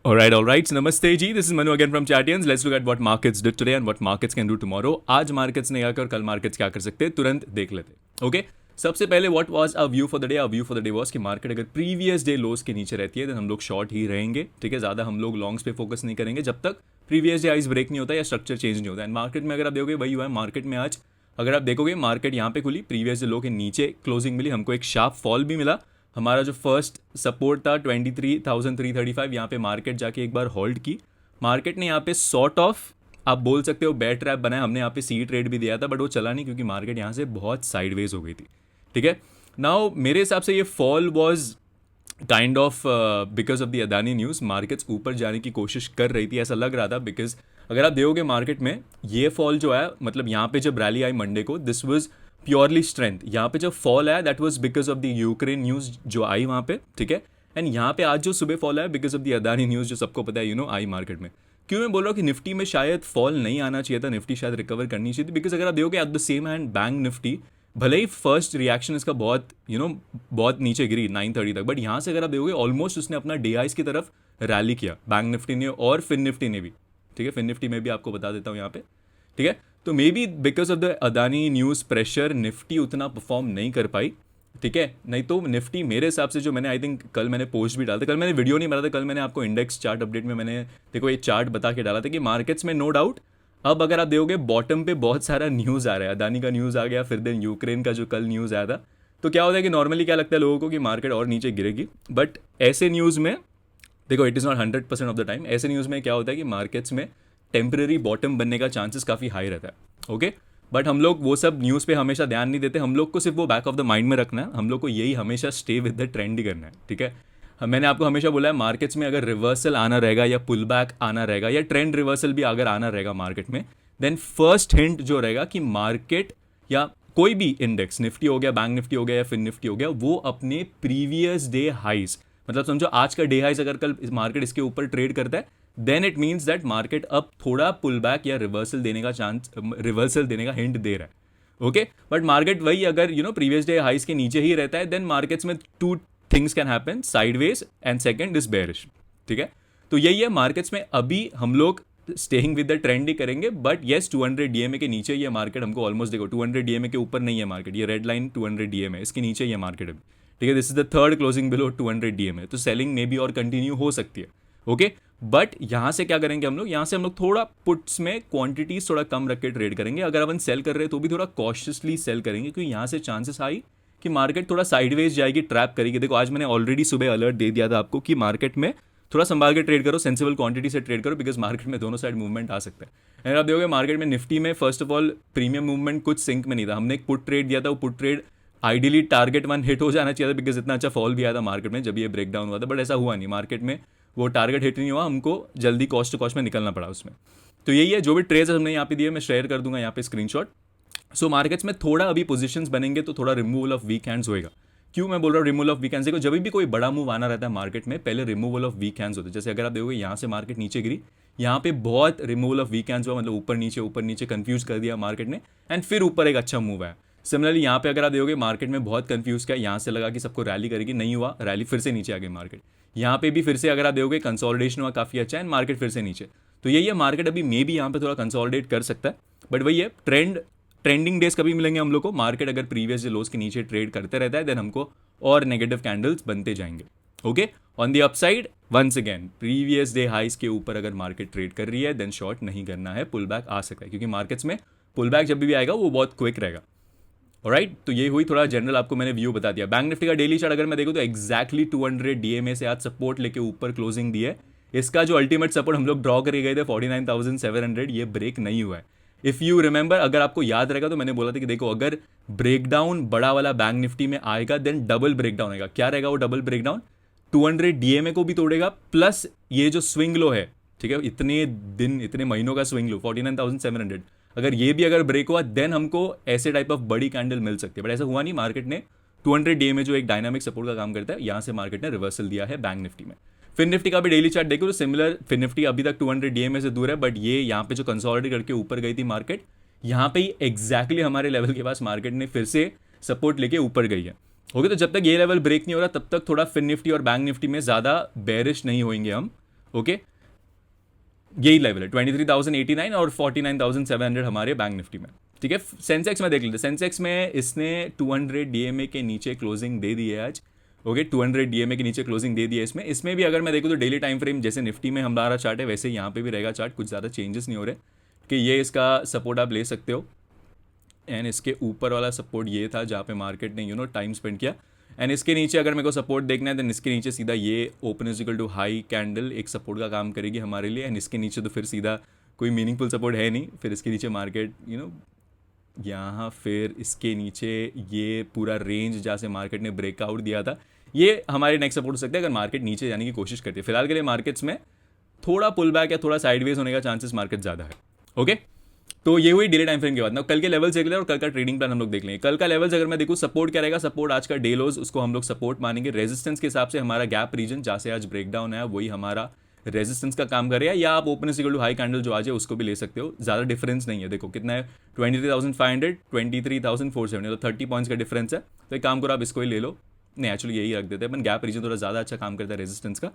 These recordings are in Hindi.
All right. So namaste ji. This is Manu again from Champions. Let's look at what markets did today and what markets can do tomorrow. आज markets ने क्या कर कल markets क्या कर सकते हैं तुरंत देख लेते हैं. Okay. सबसे पहले what was our view for the day? Our view for the day was कि market अगर previous day lows के नीचे रहती है तो हम लोग short ही रहेंगे. ठीक है, ज़्यादा हम लोग longs पे focus नहीं करेंगे जब तक previous day highs break नहीं होता या structure change नहीं होता. एंड मार्केट में अगर आप देखोगे वही हुआ है. मार्केट में आज अगर आप देखोगे मार्केट यहाँ पे खुली, प्रीवियस लो के नीचे क्लोजिंग मिली, हमको एक शार्प फॉल भी मिला. हमारा जो फर्स्ट सपोर्ट था 23,335, यहाँ पे मार्केट जाके एक बार होल्ड की. मार्केट ने यहाँ पे सॉर्ट ऑफ आप बोल सकते हो बेयर ट्रैप बनाया. हमने यहाँ पे सी ट्रेड भी दिया था बट वो चला नहीं क्योंकि मार्केट यहाँ से बहुत साइडवेज हो गई थी. ठीक है, नाउ मेरे हिसाब से ये fall was kind of because of the Adani news. Markets ऊपर जाने की कोशिश कर रही थी, ऐसा लग रहा था. बिकॉज अगर आप देखोगे मार्केट में ये फॉल जो है, मतलब यहाँ पे जब रैली आई मंडे को, दिस वाज प्योरली स्ट्रेंथ. यहाँ पे जब फॉल आया that was because of the Ukraine news जो आई वहाँ पे. ठीक है, एंड यहाँ पे आज जो सुबह फॉल आया because of the Adani news जो सबको पता है आई मार्केट में. क्यों मैं बोल रहा हूँ कि निफ्टी में शायद फॉल नहीं आना चाहिए था, निफ्टी शायद रिकवर करनी चाहिए थी. बिकॉज अगर आप देखोगे at the same hand bank Nifty, भले ही फर्स्ट रिएक्शन इसका बहुत बहुत नीचे गिरी 930 तक, बट यहाँ से अगर आप देखोगे ऑलमोस्ट उसने अपना डे हाइज की तरफ रैली किया, बैंक निफ्टी ने और फिन निफ्टी ने भी. ठीक है, फिन निफ्टी में भी आपको बता देता हूँ यहाँ पे. ठीक है, तो may be because of the Adani news pressure Nifty उतना परफॉर्म नहीं कर पाई. ठीक है, नहीं तो निफ्टी मेरे हिसाब से जो मैंने आई थिंक कल मैंने पोस्ट भी डाला था, कल मैंने वीडियो नहीं बना था, कल मैंने आपको इंडेक्स चार्ट अपडेट में मैंने देखो ये चार्ट बता के डाला था कि मार्केट्स में नो डाउट अब अगर आप देखोगे बॉटम पे बहुत सारा न्यूज़ आ रहा है. अदानी का न्यूज़ आ गया, फिर देन यूक्रेन का जो कल न्यूज़ आया था. तो क्या होता है कि नॉर्मली क्या लगता है लोगों को कि मार्केट और नीचे गिरेगी, बट ऐसे न्यूज़ में देखो it is not 100% of the time. ऐसे न्यूज़ में क्या होता है कि मार्केट्स में टेम्पररी बॉटम बनने का चांसेस काफ़ी हाई रहता है. ओके, बट हम लोग वो सब न्यूज़ पे हमेशा ध्यान नहीं देते. हम लोग को सिर्फ वो बैक ऑफ द माइंड में रखना है. हम लोग को यही हमेशा स्टे विद द ट्रेंड ही करना है. ठीक है, मैंने आपको हमेशा बोला है मार्केट्स में अगर रिवर्सल आना रहेगा या पुल बैक आना रहेगा या ट्रेंड रिवर्सल भी अगर आना रहेगा मार्केट में, देन फर्स्ट हिंट जो रहेगा कि मार्केट या कोई भी इंडेक्स, निफ्टी हो गया, बैंक निफ्टी हो गया या फिन निफ्टी हो गया, वो अपने प्रीवियस डे हाइज, मतलब समझो आज का डे हाइज अगर कल मार्केट इसके ऊपर ट्रेड करता है, then it means that market अब थोड़ा पुल बैक या रिवर्सल देने का चांस, रिवर्सल देने का हिंट दे रहा है. ओके, बट मार्केट वही अगर प्रीवियस डे हाइज के नीचे ही रहता है, देन मार्केट्स में two things can happen, sideways and second is bearish. ठीक है, तो यही है मार्केट्स में. अभी हम लोग स्टेइंग विद द ट्रेंड ही करेंगे, बट येस 200 डीएमए के नीचे ये मार्केट हमको ऑलमोस्ट, देखो 200 डीएमए के ऊपर नहीं है मार्केट, ये रेड लाइन 200 डीएमए इसके नीचे ही है मार्केट अभी. ठीक है, this is the third closing below 200 DMA, तो सेलिंग में भी और कंटिन्यू हो सकती है. ओके, बट यहाँ से क्या करेंगे हम लोग, यहाँ से हम लोग थोड़ा पुट्स में क्वांटिटीज थोड़ा कम रख के ट्रेड करेंगे. अगर अपन सेल कर रहे हैं तो भी थोड़ा कॉशियसली सेल करेंगे क्योंकि यहाँ से चांसेस आई कि मार्केट थोड़ा साइडवेज जाएगी, ट्रैप करेगी. देखो आज मैंने ऑलरेडी सुबह अलर्ट दे दिया था आपको कि मार्केट में थोड़ा संभाल के ट्रेड करो, सेंसिबल क्वांटिटी से ट्रेड करो, बिकॉज मार्केट में दोनों साइड मूवमेंट आ सकता है. एंड आप देखोगे मार्केट में निफ्टी में first of all premium movement कुछ सिंक में नहीं था. हमने एक पुट ट्रेड दिया था, वो put trade ideally target 1 hit हो जाना चाहिए था बिकॉज इतना अच्छा फॉल भी आया था मार्केट में जब ये ब्रेक डाउन हुआ था, बट ऐसा हुआ नहीं. मार्केट में वो टारगेट हिट नहीं हुआ, हमको जल्दी कॉस्ट टू कॉस्ट में निकलना पड़ा उसमें. तो यही है, जो भी ट्रेड्स हमने यहाँ पे दिए मैं शेयर कर दूंगा यहाँ पे स्क्रीनशॉट. सो मार्केट्स में थोड़ा अभी पोजीशंस बनेंगे तो थोड़ा रिमूवल ऑफ वीक हैंड्स होएगा. क्यों मैं बोल रहा हूँ रिमूवल ऑफ वीक हैंड्स, देखो जब भी कोई बड़ा मूव आना रहता है मार्केट में पहले रिमूवल ऑफ वीक हैंड्स होते हैं. जैसे अगर आप देखोगे यहाँ से मार्केट नीचे गिरी, यहाँ पे बहुत रिमूवल ऑफ वीक हैंड्स हुआ, मतलब ऊपर नीचे कंफ्यूज कर दिया मार्केट ने, एंड फिर ऊपर एक अच्छा मूव आया. सिमिलरली यहाँ पे अगर आप देखोगे मार्केट में बहुत कंफ्यूज किया, यहाँ से लगा कि सबको रैली करेगी, नहीं हुआ, रैली फिर से नीचे आ गई मार्केट. यहाँ पे भी फिर से अगर आप देखोगे कंसोलिडेशन हुआ काफ़ी अच्छा एंड मार्केट फिर से नीचे. तो यही है, मार्केट अभी मे भी यहाँ पे थोड़ा कंसोलिडेट कर सकता है, बट वही है ट्रेंडिंग डेज कभी मिलेंगे हम लोग को. मार्केट अगर प्रीवियस लोज के नीचे ट्रेड करते रहता है देन हमको और नेगेटिव कैंडल्स बनते जाएंगे. Okay, on the upside once again previous day highs के ऊपर अगर मार्केट ट्रेड कर रही है देन शॉर्ट नहीं करना है, पुल बैक आ सकता है क्योंकि मार्केट्स में पुल बैक जब भी आएगा वो बहुत क्विक रहेगा. ऑलराइट, तो ये हुई थोड़ा जनरल आपको मैंने व्यू बता दिया. बैंक निफ्टी का डेली चार्ट अगर मैं देखूँ तो एक्जैक्टली 200 डीएमए से आज सपोर्ट लेके ऊपर क्लोजिंग दी है. इसका जो अल्टीमेट सपोर्ट हम लोग ड्रॉ करके गए थे 49,700, ये ब्रेक नहीं हुआ है. इफ़ यू रिमेंबर, अगर आपको याद रहेगा तो मैंने बोला था कि देखो अगर ब्रेकडाउन बड़ा वाला बैंक निफ्टी में आएगा देन डबल ब्रेकडाउन आएगा. क्या रहेगा वो डबल ब्रेकडाउन, 200 डीएमए को भी तोड़ेगा प्लस ये जो स्विंग लो है, ठीक है, इतने दिन इतने महीनों का स्विंग लो 49,700, अगर ये भी अगर ब्रेक हुआ देन हमको ऐसे टाइप ऑफ बड़ी कैंडल मिल सकती है. बट ऐसा हुआ नहीं, मार्केट ने 200 डीएमए जो एक डायनामिक सपोर्ट का काम करता है, यहाँ से मार्केट ने रिवर्सल दिया है बैंक निफ्टी में. फिन निफ्टी का भी डेली चार्ट देखो तो सिमिलर, फिन निफ्टी अभी तक 200 डीएमए से दूर है, बट ये यहाँ पे जो कंसोलिडेट करके ऊपर गई थी मार्केट, यहाँ पे ही एग्जैक्टली हमारे लेवल के पास मार्केट ने फिर से सपोर्ट लेके ऊपर गई है. ओके, तो जब तक ये लेवल ब्रेक नहीं हो रहा तब तक थोड़ा फिन निफ्टी और बैंक निफ्टी में ज़्यादा बेरिश नहीं होंगे हम. ओके, यही लेवल है 23,089 और 49,700 हमारे बैंक निफ्टी में। ठीक है, सेंसेक्स में देख लेते हैं। सेंसेक्स में इसने 200 डीएमए के नीचे क्लोजिंग दे दी है आज। ओके, 200 डीएमए के नीचे क्लोजिंग दे दी है इसमें भी अगर मैं देखूँ तो डेली टाइम फ्रेम जैसे निफ्टी में हमारा चार्ट है वैसे यहाँ पे भी रहेगा चार्ट, कुछ ज़्यादा चेंजेस नहीं हो रहे कि ये इसका सपोर्ट आप ले सकते हो। एंड इसके ऊपर वाला सपोर्ट ये था जहाँ पे मार्केट ने टाइम स्पेंड किया। एंड इसके नीचे अगर मेरे को सपोर्ट देखना है तो इसके नीचे सीधा ये open is equal to high candle एक सपोर्ट का काम करेगी हमारे लिए। एंड इसके नीचे तो फिर सीधा कोई मीनिंगफुल सपोर्ट है नहीं, फिर इसके नीचे मार्केट यहाँ फिर इसके नीचे ये पूरा रेंज जहाँ से मार्केट ने ब्रेकआउट दिया था ये हमारे नेक्स्ट सपोर्ट हो सकता है अगर मार्केट नीचे जाने की कोशिश करती है। फिलहाल के लिए मार्केट्स में थोड़ा पुल बैक या थोड़ा साइडवेज होने का चांसेस मार्केट ज़्यादा है। ओके, तो ये हुई डेली टाइम फ्रेम की बात ना। कल के लेवल्स देख लें और कल का ट्रेडिंग प्लान हम लोग देख लेंगे। कल का लेवल्स अगर मैं देखूँ सपोर्ट क्या रहेगा, सपोर्ट आज का डे लोज उसको हम लोग सपोर्ट मानेंगे। रेजिस्टेंस के हिसाब से हमारा गैप रीजन जहाँ से आज ब्रेकडाउन है वही हमारा रेजिस्टेंस का काम करेगा, या आप open equal to high candle जो आज है उसको भी ले सकते हो। ज़्यादा डिफरेंस नहीं है, देखो कितना है 23,500 23,470, तो 30 पॉइंट्स का डिफरेंस है। तो एक काम करो आप इसको ही ले लो, नहीं एक्चुअली यही रख देते हैं अपन, गैप रीजन थोड़ा ज़्यादा अच्छा काम करता है रेजिस्टेंस का।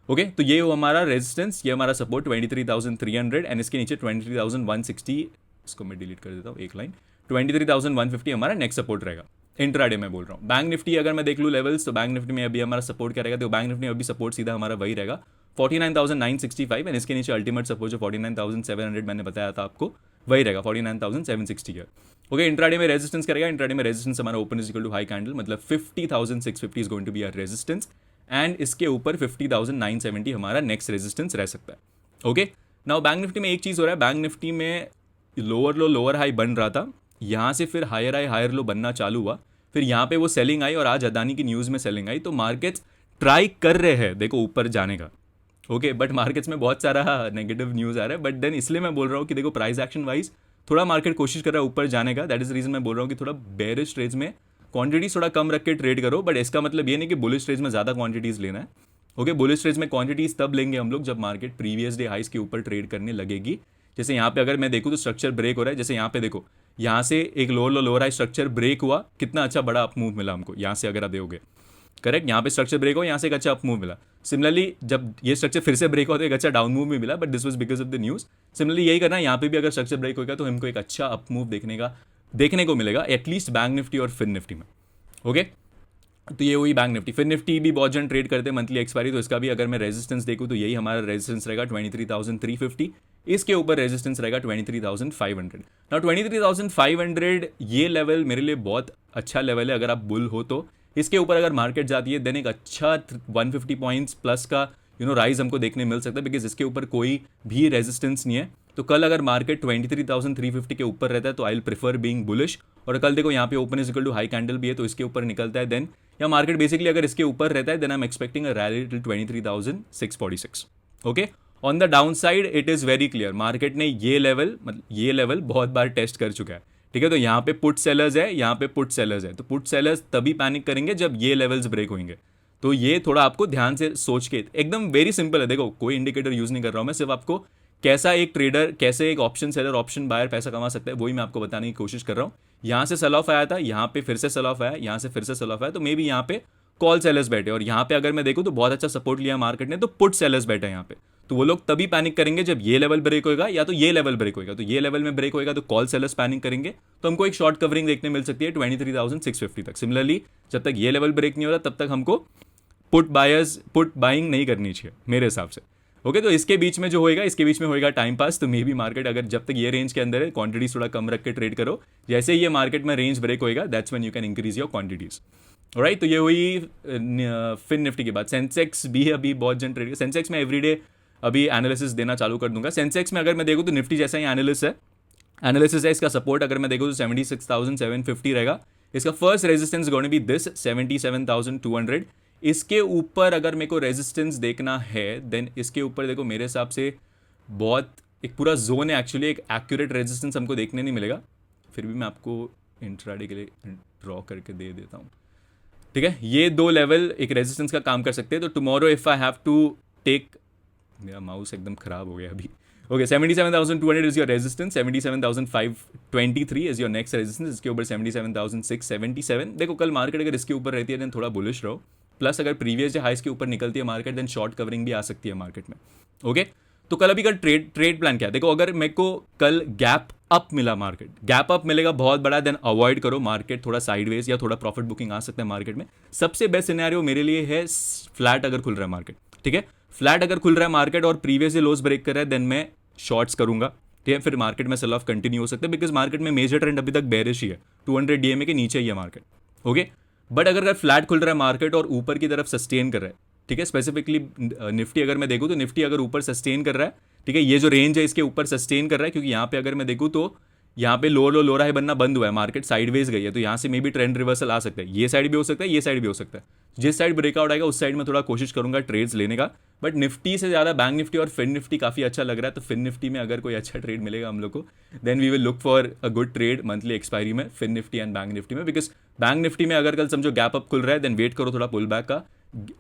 ओके, तो ये हो हमारा रेजिस्टेंस, ये हमारा सपोर्ट 23,300 एंड इसके नीचे 23,160, इसको मैं डिलीट कर देता हूँ एक लाइन, 23,150 हमारा नेक्स्ट सपोर्ट रहेगा। इंट्राडे में बोल रहा हूँ। बैंक निफ्टी अगर मैं देख लूँ लेवल्स तो बैंक निफ्टी में अभी हमारा सपोर्ट क्या रहेगा, तो बैंक निफ्टी में अभी सपोर्ट सीधा हमारा वही रहेगा 49,965 एंड इसके नीचे अल्टीमेट सपोर्ट जो 49,700 मैंने बताया था आपको वही रहेगा 49,760 है। ओके, इंट्राडे में रेजिस्टेंस करेगा, इंट्राडे में रेजिस्टेंस हमारा open is equal to high candle मतलब 50,650 is going to be our resistance and इसके ऊपर 50,970 हमारा नेक्स्ट रेजिस्टेंस रह सकता है। ओके, नाउ बैंक निफ्टी में एक चीज़ हो रहा है, बैंक निफ्टी में लोअर लो लोअर हाई बन रहा था, यहाँ से फिर हायर हाई हायर लो बनना चालू हुआ, फिर यहाँ पे वो सेलिंग आई और आज अदानी की न्यूज़ में सेलिंग आई, तो मार्केट्स ट्राई कर रहे हैं देखो ऊपर जाने का। ओके, बट मार्केट्स में बहुत सारा नेगेटिव न्यूज़ आ रहा है, बट देन इसलिए मैं बोल रहा हूँ कि देखो प्राइस एक्शन वाइज थोड़ा मार्केट कोशिश कर रहा है ऊपर जाने का। दैट इज रीजन मैं बोल रहा हूँ कि थोड़ा बेरिश ट्रेड्स में क्वांटिटीज थोड़ा कम रख के ट्रेड करो, बट इसका मतलब ये नहीं कि बुलिश ट्रेड्स में ज़्यादा क्वांटिटीज लेना है। ओके, बुलिश ट्रेड्स में क्वांटिटीज तब लेंगे हम लोग जब मार्केट प्रीवियस डे हाइस के ऊपर ट्रेड करने लगेगी। जैसे यहाँ पे अगर मैं देखूँ तो स्ट्रक्चर ब्रेक हो रहा है, जैसे यहाँ पे देखो यहाँ से एक lower low lower high structure break हुआ, कितना अच्छा बड़ा अप मूव मिला हमको यहाँ से, अगर आप देखोगे करेक्ट, यहाँ पे स्ट्रक्चर ब्रेक हो, यहाँ से एक अच्छा अप मूव मिला। सिमिलरली जब ये स्ट्रक्चर फिर से ब्रेक हो तो एक अच्छा डाउन मूव भी मिला, but this was because of the news. Similarly यही करना है, यहाँ पे भी अगर स्ट्रक्चर ब्रेक होगा तो हमको एक अच्छा अप मूव देखने को मिलेगा एटलीस्ट बैंक निफ्टी और फिन निफ्टी में। ओके, तो ये हुई बैंक निफ्टी। फिन निफ्टी भी बहुत जन ट्रेड करते हैं मंथली एक्सपायरी, तो इसका भी अगर मैं रेजिस्टेंस देखूँ तो यही हमारा रेजिस्टेंस रहेगा 23,350, इसके ऊपर रेजिस्टेंस रहेगा 23,500। ना 23,500 ये लेवल मेरे लिए बहुत अच्छा लेवल है अगर आप बुल हो तो। इसके ऊपर अगर मार्केट जाती है देन एक अच्छा 150 पॉइंट्स प्लस का राइज हमको देखने मिल सकता है, बिकॉज इसके ऊपर कोई भी रेजिस्टेंस नहीं है। तो कल अगर मार्केट 23,350 के ऊपर रहता है तो I will prefer being bullish, और कल देखो यहाँ पे open is equal to high candle भी है तो इसके ऊपर निकलता है देन, या मार्केट बेसिकली अगर इसके ऊपर रहता है then I am expecting a rally till 23,646। Okay, on the down side it is very clear, market ने ये लेवल बहुत बार टेस्ट कर चुका है। ठीक है, तो यहाँ पे पुट सेलर्स है, यहाँ पे पुट सेलर्स है, तो पुट सेलर्स तभी पैनिक करेंगे जब ये लेवल्स ब्रेक होंगे। तो ये थोड़ा आपको ध्यान से सोच के, एकदम वेरी सिंपल है, देखो कोई इंडिकेटर यूज नहीं कर रहा हूँ मैं, सिर्फ आपको कैसा एक ट्रेडर, कैसे एक ऑप्शन सेलर ऑप्शन बायर पैसा कमा सकता है वही मैं आपको बताने की कोशिश कर रहा हूँ। यहाँ से सेल ऑफ आया था, यहाँ पे फिर से सेल ऑफ आया, यहाँ से फिर से सेल ऑफ आया, तो मे बी यहाँ पे कॉल सेलर्स बैठे, और यहाँ पे अगर मैं देखूँ तो बहुत अच्छा सपोर्ट लिया मार्केट ने, तो पुट सेलर्स बैठे यहाँ पे, तो वो लोग तभी पैनिक करेंगे जब ये लेवल ब्रेक होगा या तो ये लेवल ब्रेक होगा। तो ये लेवल में ब्रेक होगा तो कॉल सेलर्स पैनिक करेंगे, तो हमको एक शॉर्ट कवरिंग देखने मिल सकती है 23,650 तक। सिमिलरली जब तक ये लेवल ब्रेक नहीं हो रहा तब तक हमको पुट बाइंग नहीं करनी चाहिए मेरे हिसाब से। ओके, तो इसके बीच में जो होएगा, इसके बीच में होएगा टाइम पास, तो मे भी मार्केट अगर जब तक ये रेंज के अंदर है क्वांटिटीज थोड़ा कम रख के ट्रेड करो, जैसे ही ये मार्केट में रेंज ब्रेक होएगा that's when you can increase your quantities. Right, तो ये हुई फिन निफ्टी के बाद। सेंसेक्स भी अभी बहुत जन ट्रेड, सेंसेक्स में एवरीडे अभी एनालिसिस देना चालू कर दूंगा। सेंसेक्स में अगर मैं देखूँ तो निफ्टी जैसा ही एनालिसिस है, इसका सपोर्ट अगर मैं देखूँ तो 76,750 रहेगा, इसका first resistance going to be this 77,200। इसके ऊपर अगर मेरे को रेजिस्टेंस देखना है देन इसके ऊपर देखो मेरे हिसाब से बहुत एक पूरा जोन है एक्चुअली, एक एक्यूरेट रेजिस्टेंस हमको देखने नहीं मिलेगा, फिर भी मैं आपको इंट्राडे के लिए ड्रॉ करके दे देता हूँ। ठीक है, ये दो लेवल एक रेजिस्टेंस का काम कर सकते हैं। तो tomorrow if I have to take, मेरा माउस एकदम खराब हो गया अभी। Okay, 77,200 is your resistance, 77,523 is your next resistance, इसके ऊपर 77,677। देखो कल मार्केट अगर इसके ऊपर रहती है देन थोड़ा बुलिश रहो, प्लस अगर प्रीवियस डे हाइस के ऊपर निकलती है मार्केट देन शॉर्ट कवरिंग भी आ सकती है मार्केट में। ओके तो कल अभी का ट्रेड प्लान क्या है? देखो अगर मेरे को कल गैप अप मिला, मार्केट गैप अप मिलेगा बहुत बड़ा, देन अवॉइड करो, मार्केट थोड़ा साइडवेज या थोड़ा प्रॉफिट बुकिंग आ सकता है मार्केट में। सबसे बेस्ट सिनेरियो मेरे लिए है फ्लैट अगर खुल रहा है मार्केट, ठीक है, फ्लैट अगर खुल रहा है मार्केट और प्रीवियस डे लोस ब्रेक कर रहा है देन मैं शॉर्ट्स करूंगा, ठीक है, फिर मार्केट में सेल ऑफ कंटिन्यू हो सकता है बिकॉज मार्केट में मेजर ट्रेंड अभी तक बेरिश ही है, 200 डीएमए के नीचे ही है मार्केट। ओके बट अगर फ्लैट खुल रहा है मार्केट और ऊपर की तरफ सस्टेन कर रहा है, ठीक है, स्पेसिफिकली निफ्टी अगर मैं देखूँ तो निफ्टी अगर ऊपर सस्टेन कर रहा है, ठीक है, ये जो रेंज है इसके ऊपर सस्टेन कर रहा है, क्योंकि यहाँ पे अगर मैं देखूँ तो यहाँ पे लोअर हाई बनना बंद हुआ है, मार्केट साइडवेज गई है, तो यहाँ से मे भी ट्रेंड रिवर्सल आ सकता है, ये साइड भी हो सकता है, ये साइड भी हो सकता है, जिस साइड ब्रेकआउट आएगा उस साइड में थोड़ा कोशिश करूंगा ट्रेड्स लेने का। बट निफ्टी से ज़्यादा बैंक निफ्टी और फिन निफ्टी काफ़ी अच्छा लग रहा है, तो फिन निफ्टी में अगर कोई अच्छा ट्रेड मिलेगा हम लोग को then we will look for a good trade monthly expiry में Fin Nifty and bank Nifty में, बिकॉज बैंक निफ्टी में अगर कल समझो गैप अप खुल रहा है देन वेट करो थोड़ा पुल बैक का,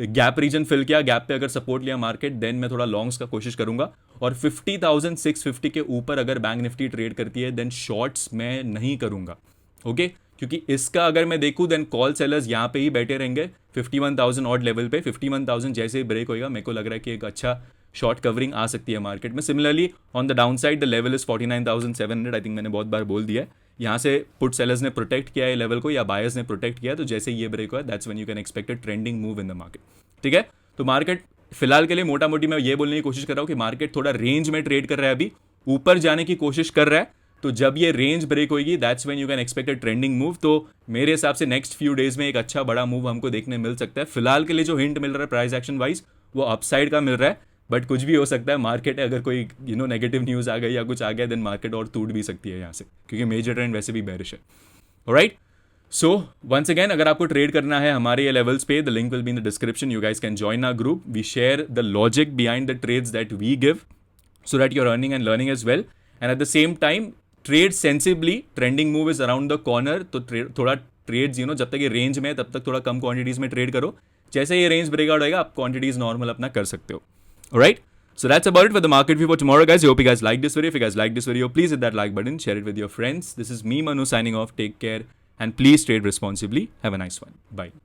गैप रीजन फिल किया, गैप पे अगर सपोर्ट लिया मार्केट देन मैं थोड़ा लॉन्ग्स का कोशिश करूंगा, और 50,650 के ऊपर अगर बैंक निफ्टी ट्रेड करती है देन शॉर्ट्स मैं नहीं करूंगा। ओके क्योंकि इसका अगर मैं देखूं देन कॉल सेलर्स यहाँ पे ही बैठे रहेंगे 51,000 ऑड लेवल पे, 51,000 जैसे ही ब्रेक होएगा मेरे को लग रहा है कि एक अच्छा शॉर्ट कवरिंग आ सकती है मार्केट में। Similarly on the down side the level is 49,700, I think मैंने बहुत बार बोल दिया है, यहाँ से पुट सेलर्स ने प्रोटेक्ट किया है लेवल को या बायर्स ने प्रोटेक्ट किया है, तो जैसे ये ब्रेक हुआ that's when you can expect a trending move in the market, ठीक है। तो मार्केट फिलहाल के लिए मोटा मोटी मैं ये बोलने की कोशिश कर रहा हूँ कि मार्केट थोड़ा रेंज में ट्रेड कर रहा है, अभी ऊपर जाने की कोशिश कर रहा है, तो जब ये रेंज ब्रेक होगी that's when you can expect a trending move. तो मेरे हिसाब से नेक्स्ट फ्यू डेज में एक अच्छा बड़ा मूव हमको देखने मिल सकता है। फिलहाल के लिए जो हिंट मिल रहा है प्राइस एक्शन वाइज वो अपसाइड का मिल रहा है, बट कुछ भी हो सकता है मार्केट है, अगर कोई नेगेटिव न्यूज़ आ गई या कुछ आ गया देन मार्केट और टूट भी सकती है यहाँ से, क्योंकि मेजर ट्रेंड वैसे भी बेरिश है। ऑलराइट सो वंस अगेन अगर आपको ट्रेड करना है हमारे ये लेवल्स पे the link will be in the description, you guys can join our group, we share the logic behind the trades that we give so that you're earning and learning as well, and at the same time trade sensibly, trending move is around the corner, तो थोड़ा ट्रेड्स जब तक ये रेंज में है तब तक थोड़ा कम क्वांटिटीज में ट्रेड करो, जैसे ये रेंज ब्रेकआउट होएगा आप क्वांटिटीज नॉर्मल अपना कर सकते हो। Alright so that's about it for the market view for tomorrow guys. I hope you guys like this video. If you guys like this video please hit that like button, share it with your friends. This is me Manu signing off, take care and please trade responsibly. Have a nice one. Bye.